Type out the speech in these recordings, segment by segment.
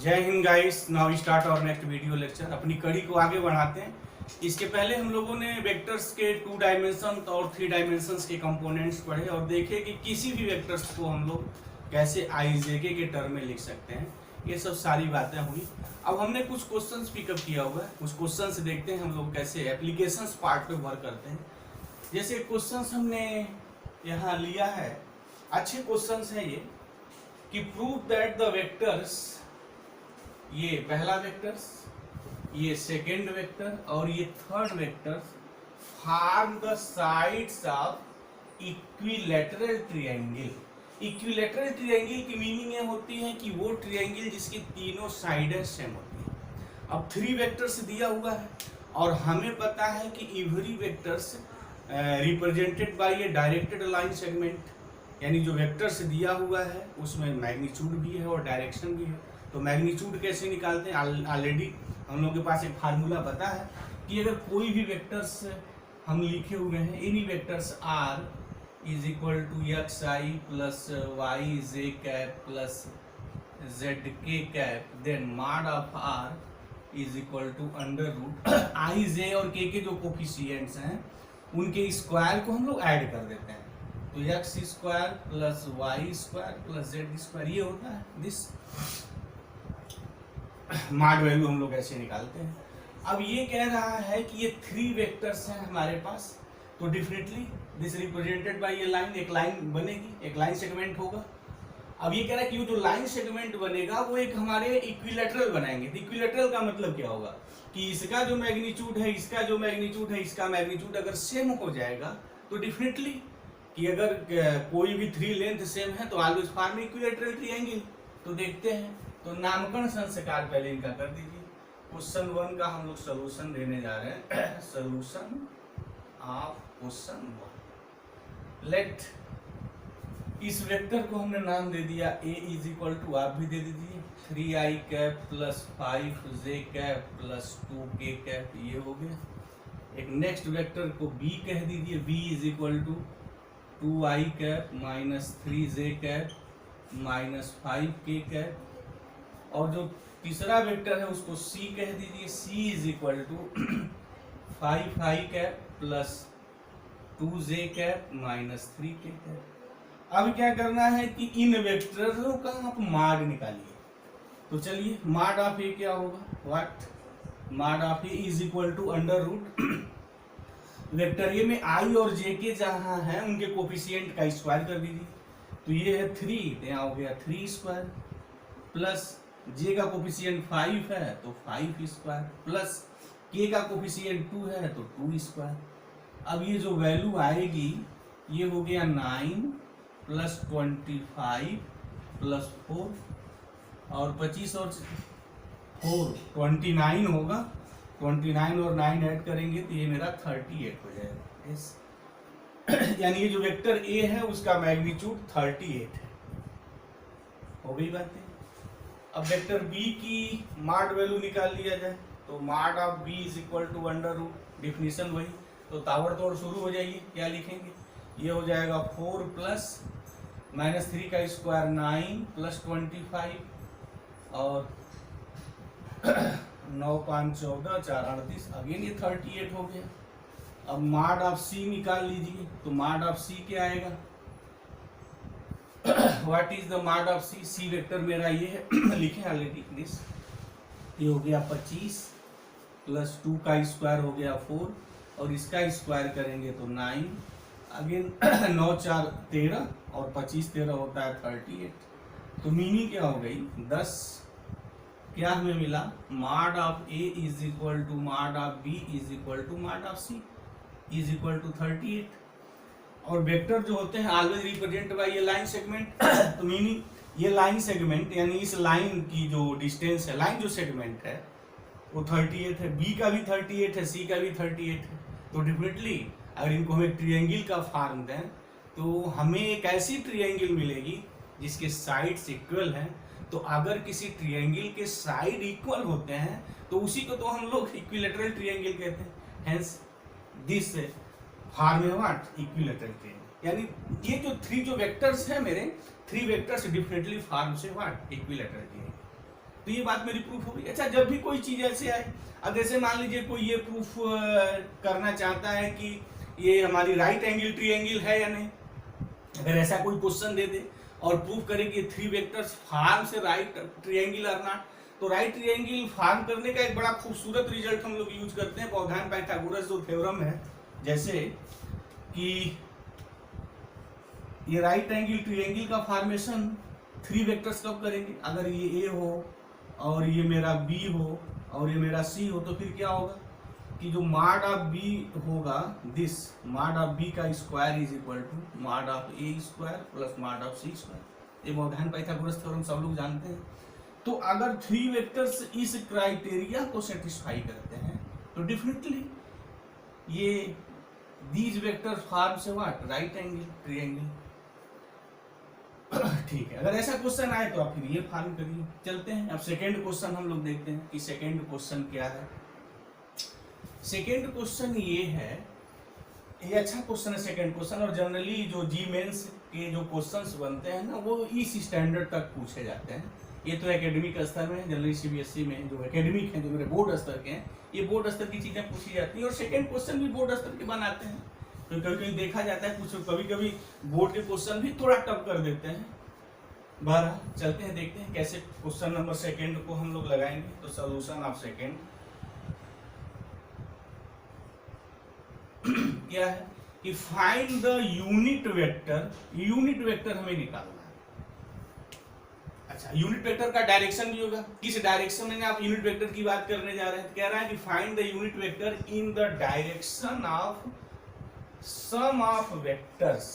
जय Hind guys. Now start और next video lecture. अपनी कड़ी को आगे बढ़ाते हैं। इसके पहले हम लोगों ने वेक्टर्स के 2 डायमेंशन और 3 डायमेंशंस के कंपोनेंट्स पढ़े और देखे कि किसी भी वेक्टर्स को हम लोग कैसे आईजेके के टर्म में लिख सकते हैं। ये सब सारी बातें हुई। अब हमने कुछ क्वेश्चंस पिकअप किया हुआ है, कुछ क्वेश्चंस देखते हैं हम लोग कैसे एप्लीकेशंस पार्ट पे वर्क करते हैं। जैसे क्वेश्चंस हमने यहाँ लिया है, अच्छे क्वेश्चंस हैं ये, कि प्रूव दैट द वेक्टर्स, ये पहला वेक्टर, ये सेकेंड वेक्टर और ये third vector form the sides of equilateral triangle. Equilateral triangle की मीनिंग ये होती है कि वो ट्रायंगल जिसकी तीनों साइडें सेम होती हैं। अब 3 वेक्टर्स दिया हुआ है और हमें पता है कि every vectors represented by A directed line segment, यानी जो वेक्टर्स दिया हुआ है उसमें मैग्नीट्यूड भी है और डायरेक्शन भी है। तो मैग्नीट्यूड कैसे निकालते हैं, ऑलरेडी हम लोगों के पास एक फार्मूला पता है कि अगर कोई भी वेक्टर्स हम लिखे हुए हैं, any vectors r is equal to x i plus y j cap plus z k cap, then mod of r is equal to under root i j और के जो कोफिशिएंट्स हैं उनके स्क्वायर को हम लोग ऐड कर देते हैं। तो x square plus y square plus z square, ये होता है दिस मॉड वैल्यू हम लोग ऐसे निकालते हैं। अब ये कह रहा है कि ये 3 वेक्टर्स हैं हमारे पास, तो डेफिनेटली दिस रिप्रेजेंटेड बाय ये लाइन, एक लाइन बनेगी, एक लाइन सेगमेंट होगा। अब ये कह रहा है कि वो जो लाइन सेगमेंट बनेगा वो एक हमारे इक्विलैटरल बनाएंगे। तो इक्विलैटरल का मतलब क्या होगा कि इसका जो मैग्नीट्यूड है, इसका जो मैग्नीट्यूड है, इसका मैग्नीट्यूड अगर सेम हो जाएगा तो डेफिनेटली कि अगर कोई भी 3 लेंथ सेम है तो ऑलवेज फॉर्म इक्विलैटरल ट्रायंगल। तो देखते हैं, तो नामकरण संस्कार पहले इनका कर दीजिए। क्वेश्चन 1 का हम लोग सोल्यूशन देने जा रहे हैं। Solution of question 1। लेट, इस वेक्टर को हमने नाम दे दिया a इज इक्वल टू, आप भी दे दीजिए 3i cap plus 5j cap plus 2k cap, ये हो गया। एक नेक्स्ट वेक्टर को b कह दीजिए, b is equal to 2i cap minus 3j cap minus 5k cap, और जो तीसरा वेक्टर है उसको c कह दीजिए, c is equal to 5i cap plus 2j cap minus 3k cap. अब क्या करना है कि इन वेक्टरों का आप मॉड निकालिए। तो चलिए, मॉड ऑफ ए क्या होगा, what, mod of a is equal to under root vector a में आई और जे के जहां है उनके कोफिशिएंट का स्क्वायर कर दीजिए। तो ये है 3, तो यहाँ हो गया 3 स्क्वायर, प्लस जे का कोफिशिएंट 5 है तो 5 स्क्वायर, प्लस के का कोफिशिएंट 2 है तो 2 स्क्वायर। अब ये जो वैल्यू आएगी ये हो गया 9 प्लस 25 प्लस 4 और 25 और 4 29 होगा। 29 और 9 ऐड करेंगे तो ये मेरा 38 हो जाएगा। yes। यानी ये जो वेक्टर ए है उसका मैग्नीट्यूड 38 है। हो गई बातें। अब वेक्टर बी की मॉड वैल्यू निकाल लिया जाए। तो mod of b is equal to under root, definition वही, तो ताबड़तोड़ शुरू हो जाइए। क्या लिखेंगे, ये हो जाएगा 4 प्लस माइनस 3 का स्क्वायर 9 प्लस 25 और 9 5 14 4 38, अगेन ये 38 हो गया। अब मॉड ऑफ सी निकाल लीजिए। तो मॉड ऑफ सी क्या आएगा, what is the mod of c, c vector मेरा ये है लिखे ऑलरेडी दिस, ये हो गया 25 प्लस 2 का स्क्वायर हो गया 4 और इसका स्क्वायर करेंगे तो 9, अगेन 9 4 13 और 25 13 होता है 38। तो मीनिंग क्या हो गई 10। क्या हमें मिला, mod of a is equal to mod of b is equal to mod of c is equal to 38। और वेक्टर जो होते हैं ऑलवेज रिप्रेजेंट बाय ये लाइन सेगमेंट। तो मीनिंग ये लाइन सेगमेंट यानी इस लाइन की जो डिस्टेंस है, लाइन जो सेगमेंट है वो 38 है, बी का भी 38 है, सी का भी 38 है। तो डेफिनेटली अगर इनको हम एक ट्रायंगल का फॉर्म दें तो हमें एक ऐसी ट्रायंगल मिलेगी जिसके साइड्स इक्वल हैं। तो अगर किसी ट्रायंगल के साइड इक्वल होते हैं तो उसी को तो हम लोग इक्विलैटरल ट्रायंगल कहते हैं। हेंस दिस फॉर्म है व्हाट, इक्विलैटरल ट्रायंगल। यानी ये जो 3 जो वेक्टर्स हैं मेरे 3 वेक्टर्स डेफिनेटली फॉर्म से व्हाट, इक्विलैटरल ट्रायंगल। तो ये बात मेरी प्रूफ हो गई। अच्छा, जब भी कोई चीज ऐसे आए, अब जैसे मान लीजिए कोई ये प्रूफ करना चाहता है कि ये हमारी राइट एंगल ट्रायंगल है या नहीं, अगर ऐसा कोई क्वेश्चन दे दे और प्रूफ करे कि थ्री वेक्टर्स फॉर्म से राइट ट्रायंगल आर नॉट, तो राइट ट्रायंगल फॉर्म करने का एक बड़ा खूबसूरत रिजल्ट हम लोग यूज करते हैं पौधान पाइथागोरस जो थ्योरम है, जैसे कि ये राइट एंगल ट्रायंगल का फॉर्मेशन थ्री वेक्टर्स कब करेंगे, अगर ये ए हो और ये मेरा बी हो और ये मेरा सी हो, तो फिर क्या होगा कि जो मॉड ऑफ बी होगा, दिस मॉड ऑफ बी का square is equal to mod of a square plus mod of c square. ये पौधान पाइथागोरस थ्योरम सब लोग जानते हैं। तो अगर थ्री वेक्टर्स इस क्राइटेरिया को सेटिस्फाई करते हैं तो डेफिनेटली ये दीज वेक्टर्स फॉर्म से व्हाट, राइट एंगल ट्रायंगल। ठीक है, अगर ऐसा क्वेश्चन आए तो आप फिर ये फॉर्म करिए। चलते हैं अब सेकेंड क्वेश्चन हम लोग देखते हैं कि सेकेंड क्वेश्चन क्या है। सेकेंड क्वेश्चन ये है, ये अच्छा क्वेश्चन है सेकेंड क्वेश्चन, और जनरली जो जी मेंस के जो क्वेश्चंस बनते हैं ना वो इस स्टैंडर्ड तक पूछे जाते हैं। ये तो एकेडमिक स्तर में, जनरली सीबीएसई में जो एकेडमिक हैं, जो मेरे बोर्ड स्तर के हैं, ये बोर्ड स्तर की चीजें पूछी जाती हैं और सेकेंड क्वेश्चन भी बोर्ड स्तर के बनाते हैं। तो कभी कभी देखा जाता है कुछ, कभी कभी बोर्ड के क्वेश्चन भी थोड़ा टफ कर देते हैं। बहरहाल चलते हैं, देखते हैं कैसे क्वेश्चन नंबर सेकेंड को हम लोग लगाएंगे। तो सोल्यूशन ऑफ सेकेंड क्या है कि find the unit vector, unit vector हमें निकालना है। अच्छा, यूनिट वेक्टर का डायरेक्शन भी होगा, किस डायरेक्शन में आप यूनिट वेक्टर की बात करने जा रहे हैं। कह रहा है कि find the unit vector in the direction of sum of vectors,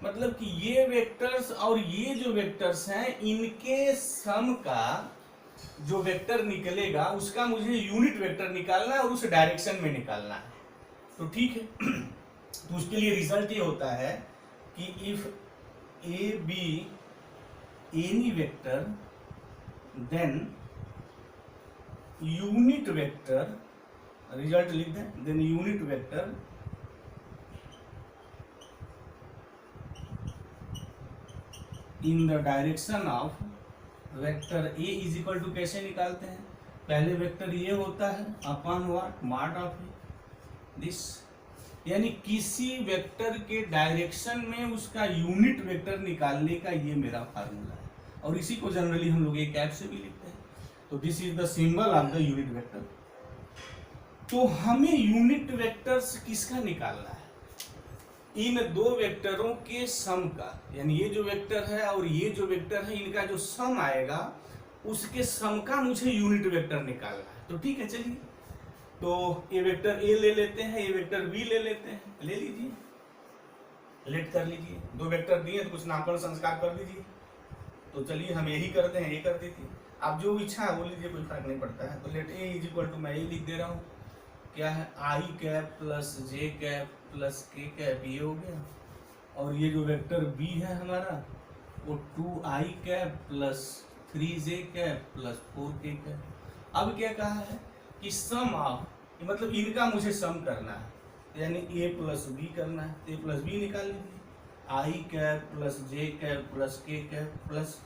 मतलब कि ये वेक्टर्स और ये जो वेक्टर्स हैं इनके सम का जो वेक्टर निकलेगा उसका मुझे यूनिट वेक्टर निकालना है और उस डायरेक्शन में निकालना है। तो ठीक है, तो उसके लिए रिजल्ट ये होता है कि if a b any vector then unit vector, result लिख दें, then unit vector in the direction of vector a is equal to, कैसे निकालते हैं, पहले वेक्टर ये होता है upon what, mod of this, यानी किसी वेक्टर के डायरेक्शन में उसका यूनिट वेक्टर निकालने का ये मेरा फार्मूला है, और इसी को जनरली हम लोग एक कैप से भी लिखते हैं। तो this is the symbol of the unit vector. तो हमें यूनिट वेक्टर्स किसका निकालना है, इन दो वेक्टरों के सम का, यानी ये जो वेक्टर है और ये जो वेक्टर है इनका जो सम आएगा उसके सम का मुझे यूनिट वेक्टर निकालना है। तो ठीक है, चलिए, तो ये वेक्टर ए ले लेते हैं, ये वेक्टर बी ले लेते हैं, ले लीजिए, लेट कर लीजिए, दो वेक्टर दिए तो कुछ नामकरण संस्कार कर दीजिए। तो चलिए हम यही करते हैं, ये कर दीजिए, आप जो इच्छा है वो लीजिए, कोई फर्क नहीं पड़ता है। तो let a is equal to, मैं ये लिख दे रहा हूँ, क्या है, i cap plus j cap plus k cap, ये हो गया, और ये जो वेक्टर बी है हमारा वो 2i cap plus 3j cap plus 4k cap. अब क्या कहा है कि सम ऑफ, मतलब इनका मुझे सम करना है, यानी a प्लस बी करना है, a प्लस बी निकाल लीजिए, i cap plus j cap plus k cap plus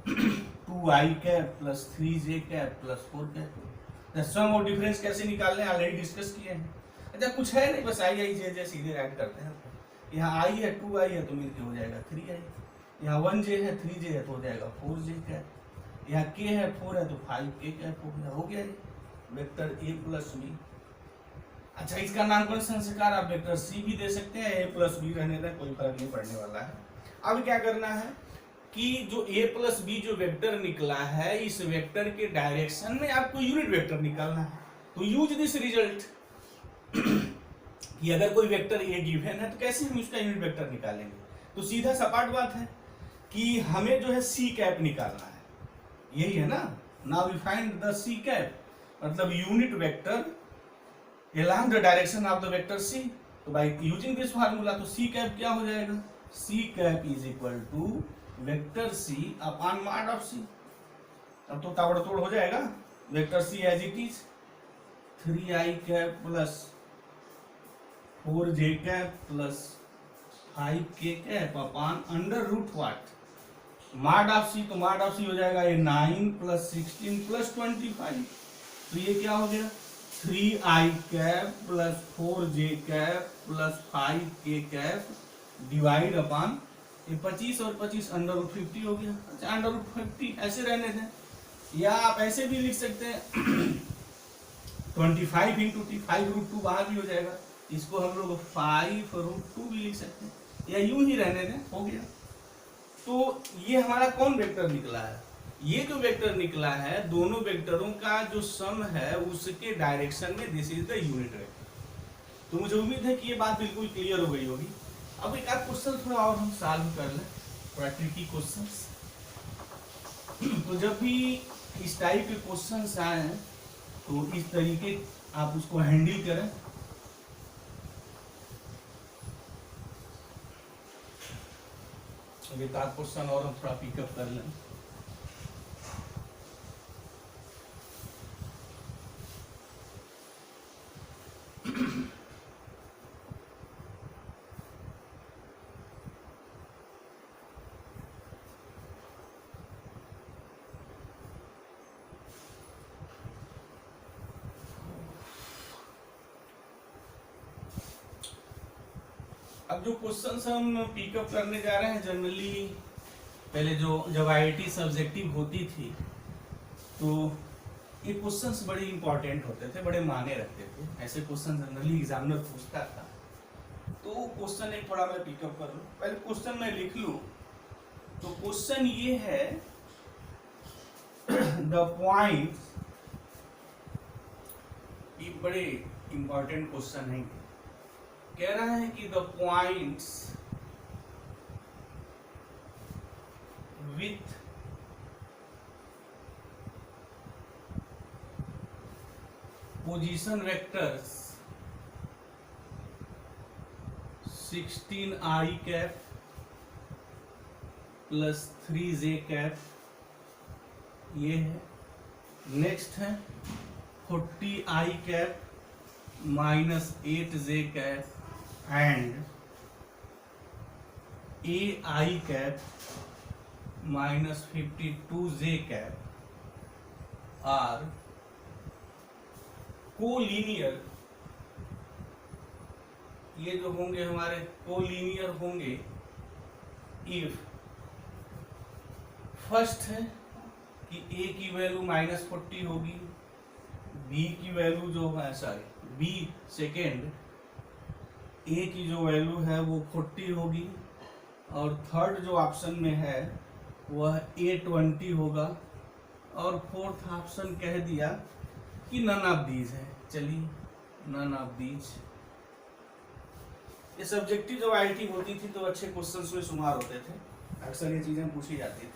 2i cap plus 3j cap plus 4 cap. Sum और डिफरेंस कैसे निकालने ऑलरेडी डिस्कस किए हैं। अच्छा, कुछ है नहीं, बस आई आई जे जे सीधे ऐड करते हैं। यहाँ आई है 2i है तो मिलके हो जाएगा 3i, यहाँ 1j है 3j है तो हो जाएगा 4j कैप, यहाँ k है 4 है तो 5k कैप हो गया ये वेक्टर a प्लस बी। अच्छा, इसका नामकरण संस्कार आप वेक्टर c भी दे सकते हैं, a प्लस बी रहने दें, कोई फर्क नहीं पड़ने वाला है। अब क्या करना है कि जो a प्लस बी जो वेक्टर निकला है इस वेक्टर के डायरेक्शन में आपको यूनिट वेक्टर निकालना है। तो यूज दिस रिजल्ट कि अगर कोई वेक्टर a गिवन है तो कैसे हम उसका यूनिट वेक्टर निकालेंगे। तो सीधा सपाट बात है कि हमें जो है c कैप निकालना है, यही है ना। Now we find the c cap, मतलब unit vector along the direction of the vector c। तो by using this formula तो c कैप क्या हो जाएगा, c cap is equal to vector c upon mod of c। अब तो ताबड़तोड़ हो जाएगा, vector c as it is 3i cap plus 4j cap plus 5k cap upon under root what mod of c, तो mod of सी हो जाएगा ये 9 + 16 + 25, तो ये क्या हो गया 3i cap + 4j cap + 5k cap divide upon ये 25 और 25 √50 हो गया। अच्छा √50 ऐसे रहने दें, या आप ऐसे भी लिख सकते हैं 25 × 5√2 बाहर भी हो जाएगा, इसको हम लोग 5√2 भी लिख सकते हैं, या यूं ही रहने दें, हो गया। तो ये हमारा कौन वेक्टर निकला है, ये जो वेक्टर निकला है दोनों वेक्टरों का जो सम है उसके डायरेक्शन में this is the unit vector. तो मुझे उम्मीद है कि ये बात बिल्कुल क्लियर हो गई होगी। अब एक आध क्वेश्चन थोड़ा और हम सॉल्व कर लें, थोड़ा ट्रिकी क्वेश्चंस। तो जब भी इस टाइप के क्वेश्चंस आए तो इस तरीके आप उसको हैंडल करें। एक आध क्वेश्चन और हम थोड़ा पिकअप कर लें। अब जो क्वेश्चंस हम पिकअप करने जा रहे हैं, जनरली पहले जो जब आईआईटी सब्जेक्टिव होती थी तो ये क्वेश्चंस बड़े इंपॉर्टेंट होते थे, बड़े मायने रखते थे, ऐसे क्वेश्चन जनरली एग्जामिनर पूछता था। तो क्वेश्चन एक थोड़ा मैं पिकअप कर लूं, पहले क्वेश्चन मैं लिख लूं। तो क्वेश्चन ये है द पॉइंट, ये बड़े इंपॉर्टेंट क्वेश्चन है। कह रहा है कि the points with position vectors 16i cap + 3j cap ये है। नेक्स्ट है 40i cap -8j cap and ai cap -52j cap are collinear. ये जो होंगे हमारे कोलिनियर होंगे इफ फर्स्ट है कि a की वैल्यू -40 होगी, b की वैल्यू जो है b सेकेंड a की जो वैल्यू है वो 40 होगी, और थर्ड जो ऑप्शन में है वह a20 होगा, और फोर्थ ऑप्शन कह दिया कि नन ऑफ दीज है। चलिए नन ऑफ दीज। ये सब्जेक्टिव जब आईआईटी होती थी तो अच्छे क्वेश्चंस में शुमार होते थे, अक्सर ये चीजें पूछी जाती थी।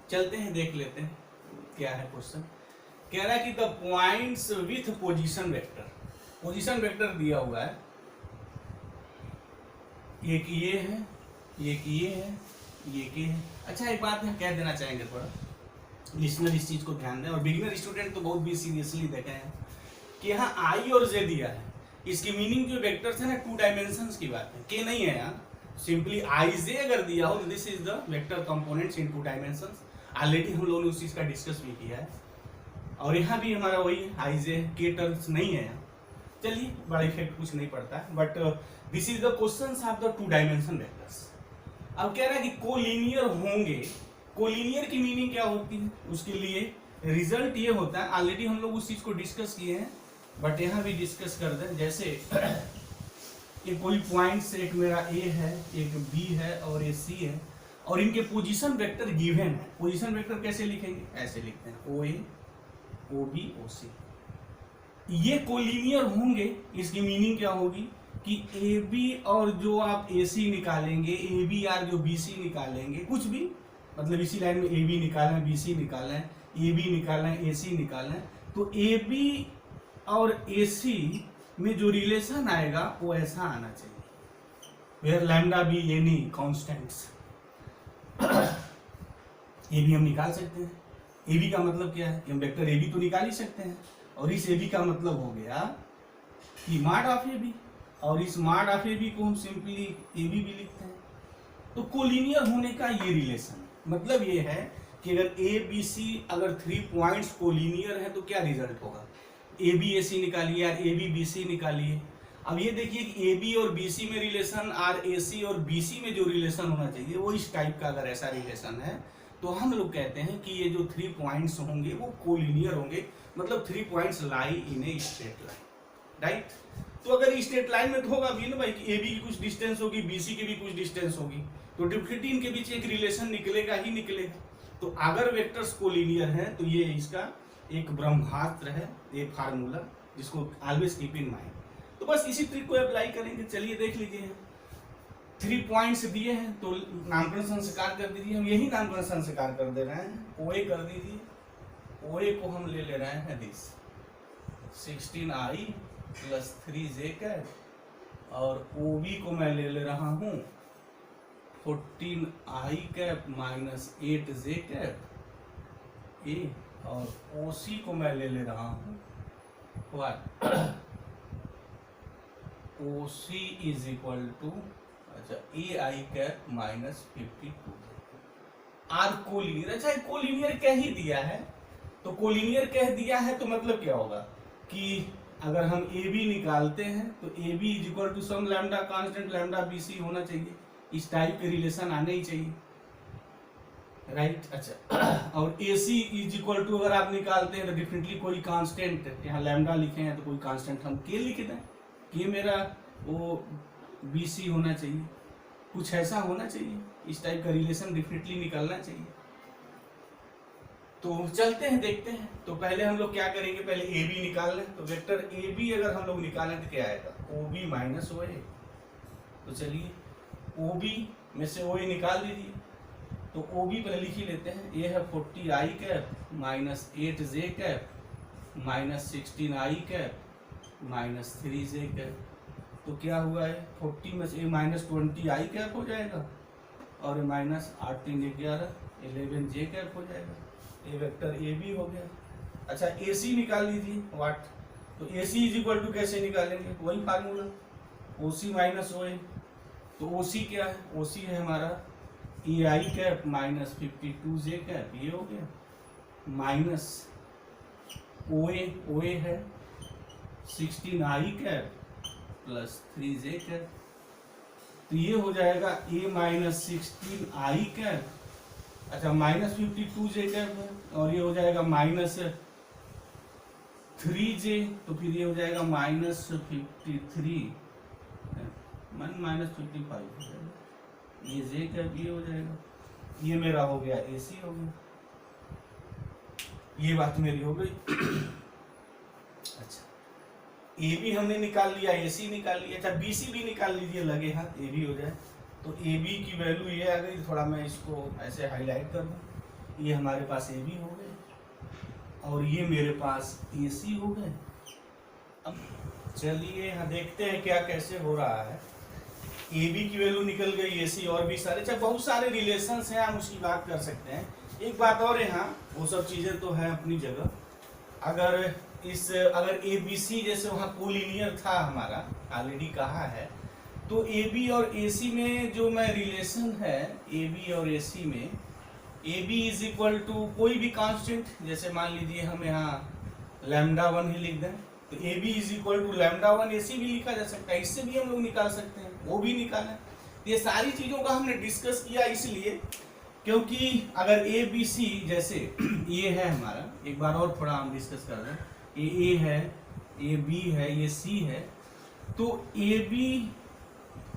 चलते हैं देख लेते हैं क्या है क्वेश्चन। कह रहा है कि the points with position vector, position vector दिया हुआ है, एक ये है, एक ये है, एक ये है। अच्छा एक बात हम कह देना चाहेंगे, थोड़ा लिसनर इस चीज को ध्यान दें, और बिगिनर स्टूडेंट तो बहुत भी सीरियसली देखे हैं कि यहाँ आई और जे दिया है, इसकी मीनिंग जो वेक्टर्स है ना 2 डायमेंशंस की बात है, के नहीं है यहाँ। सिंपली आई जे अगर दिया हो तो this is the vector components in 2 dimensions. Already हम लोगों ने उस चीज का डिस्कस भी किया है, और यहाँ भी हमारा वही आई जे के टर्म्स नहीं है यहाँ। चलिए बड़ा इफेक्ट कुछ नहीं पड़ता है, but this is the questions of the 2 dimension vectors. अब कह रहा है कि कोलिनियर होंगे, कोलिनियर की मीनिंग क्या होती है, उसके लिए रिजल्ट ये होता है, ऑलरेडी हम लोग उस चीज को डिस्कस किए हैं, बट यहाँ भी डिस्कस कर दें। जैसे ये कोई पॉइंट्स, एक मेरा ए है, एक बी है और ये सी है, और इनके पोजीशन वेक्टर गिवन है। पोजीशन वेक्टर कैसे लिखेंगे, ऐसे लिखते हैं ओ ए ओ बी ओ सी। ये कोलिनियर होंगे, इसकी मीनिंग क्या होगी कि ए बी और जो आप ए सी निकालेंगे, ए बी आर जो बी सी निकालेंगे, कुछ भी मतलब इसी लाइन में ए बी निकालें, बी सी निकालें, ए बी निकालें, ए सी निकालें, तो ए बी और ए सी में जो रिलेशन आएगा वो ऐसा आना चाहिए, where lambda b any constants. ये भी हम निकाल सकते हैं, ए बी का मतलब क्या है कि हम वेक्टर ए बी तो निकाल ही सकते हैं, और इस ए बी का मतलब हो गया कि मॉड ऑफ ए बी, और इस मॉड ऑफ ए बी को हम सिंपली ए बी भी लिखते हैं। तो कोलिनियर होने का ये रिलेशन मतलब ये है कि अगर ए बी सी अगर 3 पॉइंट्स कोलिनियर है तो क्या रिजल्ट होगा, ए बी ए सी निकालिए या ए बी बी सी निकालिए। अब ये देखिए कि ए बी और बी सी में रिलेशन और ए सी और बी सी में जो रिलेशन होना चाहिए वो इस टाइप का अगर ऐसा रिलेशन है तो हम लोग कहते हैं कि ये जो 3 पॉइंट्स होंगे वो कोलिनियर होंगे, मतलब 3 points lie in a straight line, right. तो अगर स्ट्रेट लाइन में तो होगा भी ना भाई कि ए बी की कुछ डिस्टेंस होगी, बी सी की भी कुछ डिस्टेंस होगी, तो डेफिनेटली इनके बीच एक रिलेशन निकलेगा ही निकलेगा। तो अगर वेक्टर्स कोलिनियर हैं तो ये इसका एक ब्रह्मास्त्र है, ये फार्मूला जिसको ऑलवेज कीप इन माइंड। तो बस इसी ट्रिक को अप्लाई करेंगे। चलिए देख लीजिए, 3 पॉइंट्स दिए हैं तो नामकरण संस्कार कर दीजिए। हम यही नामकरण संस्कार कर दे रहे हैं, ओ ए कर दीजिए। ओ ए को हम ले रहे हैं this 16i plus 3j cap, और ओ बी को मैं ले रहा हूँ 14i cap minus 8j cap A, और ओ सी को मैं ले रहा हूँ ओ सी इज इक्वल टू अच्छा ए आई कैप माइनस 52 आर कोलिनियर। अच्छा कोलिनियर कह ही दिया है, तो कोलिनियर कह दिया है तो मतलब क्या होगा कि अगर हम ए बी निकालते हैं तो a b is equal to some lambda constant lambda b c होना चाहिए, इस टाइप के रिलेशन आने ही चाहिए, राइट। अच्छा और a C is equal to अगर आप निकालते हैं तो डेफिनेटली कोई कांस्टेंट, यहाँ लैम्डा लिखे हैं तो कोई कांस्टेंट हम के लिख दें, के मेरा वो बी सी होना चाहिए, कुछ ऐसा होना चाहिए, इस टाइप का रिलेशन डेफिनेटली निकलना चाहिए। तो चलते हैं देखते हैं। तो पहले हम लोग क्या करेंगे, पहले ए बी निकाल लें। तो वेक्टर ए बी अगर हम लोग निकालें तो क्या आएगा, ओ बी माइनस ओ ए। तो चलिए ओ बी में से ओ ए निकाल दीजिए। तो ओ बी पहले लिख ही लेते हैं, ये है 40i cap minus 8j cap minus 16i cap minus 3j cap. तो क्या हुआ है 40 में से माइनस 20i कैप हो जाएगा, और माइनस 8 3 11 11j कैप हो जाएगा। ये वेक्टर ए बी हो गया। अच्छा ए सी निकाल लीजिए, वाट। तो ए सी इज इक्वल टू कैसे निकालेंगे, वही फार्मूला ओ सी माइनस ओ ए। तो ओ सी क्या है, ओ सी है हमारा ए आई कैप माइनस 52j कैप, ये हो गया, माइनस ओ ए है 16i cap plus 3j cap. तो ये हो जाएगा ए माइनस 16i कैप, अच्छा माइनस 52j कैप है, और ये हो जाएगा माइनस 3j, तो फिर ये हो जाएगा माइनस 53 माइनस 55, ये j कैप ये हो जाएगा, ये मेरा हो गया ए सी हो गया, ये बात मेरी हो गई। अच्छा ए बी हमने निकाल लिया, ए सी निकाल लिया। अच्छा बी सी भी निकाल लीजिए, लगे हाथ ए बी हो जाए। तो ए बी की वैल्यू ये आ गई, थोड़ा मैं इसको ऐसे हाईलाइट कर दूं, ये हमारे पास ए बी हो गए और ये मेरे पास ए सी हो गए। अब चलिए यहाँ देखते हैं क्या कैसे हो रहा है। ए बी की वैल्यू निकल गई, ए सी और भी सारे, अच्छा बहुत सारे रिलेशंस हैं, हम उसकी बात कर सकते हैं। एक बात और यहाँ, वो सब चीज़ें तो हैं अपनी जगह। अगर ए बी सी जैसे वहाँ कोलिनियर था हमारा, ऑलरेडी कहा है, तो ए बी और ए सी में जो मैं रिलेशन है, ए बी और ए सी में a b is equal to कोई भी कांस्टेंट, जैसे मान लीजिए हम यहाँ लैम्डा 1 ही लिख दें, तो a b is equal to lambda 1 a c भी लिखा जा सकता है, इससे भी हम लोग निकाल सकते हैं, वो भी निकालें। ये सारी चीज़ों का हमने डिस्कस किया इसलिए क्योंकि अगर ए बी सी जैसे ये है हमारा, एक बार और थोड़ा हम डिस्कस कर रहे हैं, ये ए है, ये बी है, ये सी है, तो ए बी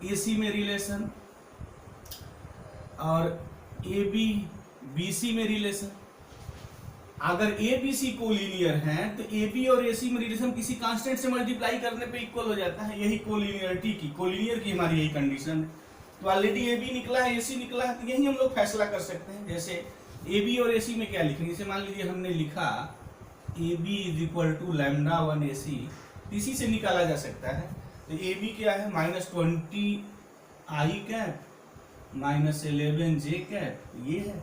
ए सी में रिलेशन और ए बी बी सी में रिलेशन। अगर ए बी सी कोलिनियर हैं तो ए बी और ए सी में रिलेशन किसी कांस्टेंट से मल्टीप्लाई करने पे इक्वल हो जाता है, यही कोलिनियरिटी की, कोलिनियर की हमारी यही कंडीशन है। तो ऑलरेडी ए बी निकला है, ए सी निकला है, तो यही हम लोग फैसला कर सकते हैं। जैसे ए बी और ए सी में क्या लिखेंगे, जैसे मान लीजिए हमने लिखा a b is equal to lambda 1 a c, इसी से निकाला जा सकता है। तो ए बी क्या है, minus 20i cap minus 11j cap, ये है,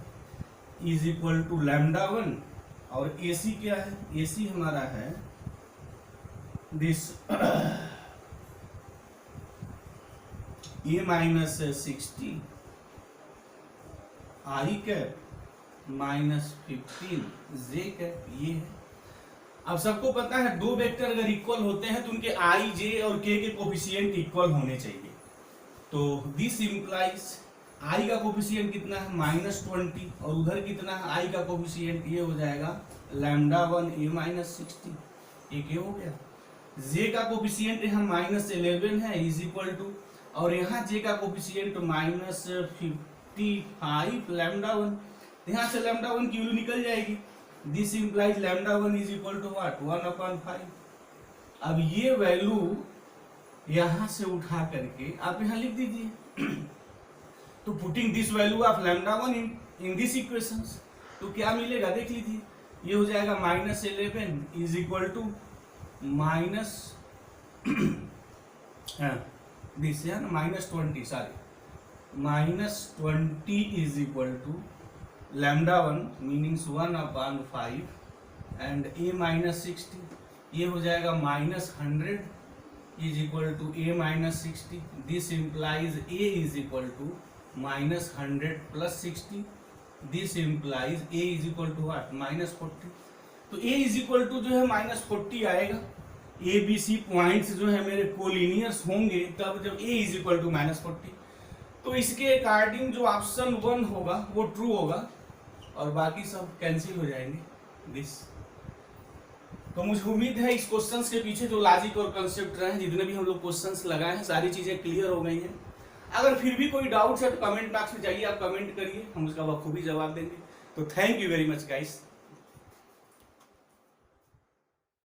इज इक्वल टू लैम्डा 1 और AC क्या है? AC हमारा है this A minus 60 I cap minus 15 J cap, ये है। अब सबको पता है दो वेक्टर अगर इक्वल होते हैं तो उनके I, J और K के कोफिशिएंट इक्वल होने चाहिए। तो दिस इम्प्लाइज I का कोफिशिएंट कितना है? -20, और उधर कितना है I का कोफिशिएंट? ये हो जाएगा λ1 A माइनस 60, एक ये हो गया। J का कोफिशिएंट यहाँ -11 है इज इक्वल टू, और यहाँ J का कोफिशिएंट -55 λ1, यहाँ से λ1 की वैल्यू निकल जाएगी। This implies λ1 is equal to what? 1/5। अब ये वैल्यू यहां से उठा करके आप यहां लिख दीजिए। तो putting this value of λ1 in this equations, तो क्या मिलेगा देख लीजिए। ये हो जाएगा -11 is equal to minus this है ना -20, sorry -20 is equal to λ1 meanings 1/5 and A minus 60, ये हो जाएगा -100 is equal to A minus 60। This implies A is equal to -100 plus 60, this implies A is equal to what? -40। तो A is equal to जो है -40 आएगा। A B C points जो है मेरे कोलिनियर्स होंगे तब जब A इज इक्वल टू -40। तो इसके अकॉर्डिंग जो ऑप्शन 1 होगा वो ट्रू होगा और बाकी सब कैंसिल हो जाएंगे दिस। तो मुझे उम्मीद है इस क्वेश्चंस के पीछे जो लॉजिक और कंसेप्ट रहे हैं, जितने भी हम लोग क्वेश्चंस लगाए हैं, सारी चीजें क्लियर हो गई हैं। अगर फिर भी कोई डाउट है तो कमेंट बॉक्स में जाइए, आप कमेंट करिए, हम उसका बखूबी जवाब देंगे। तो thank you very much guys.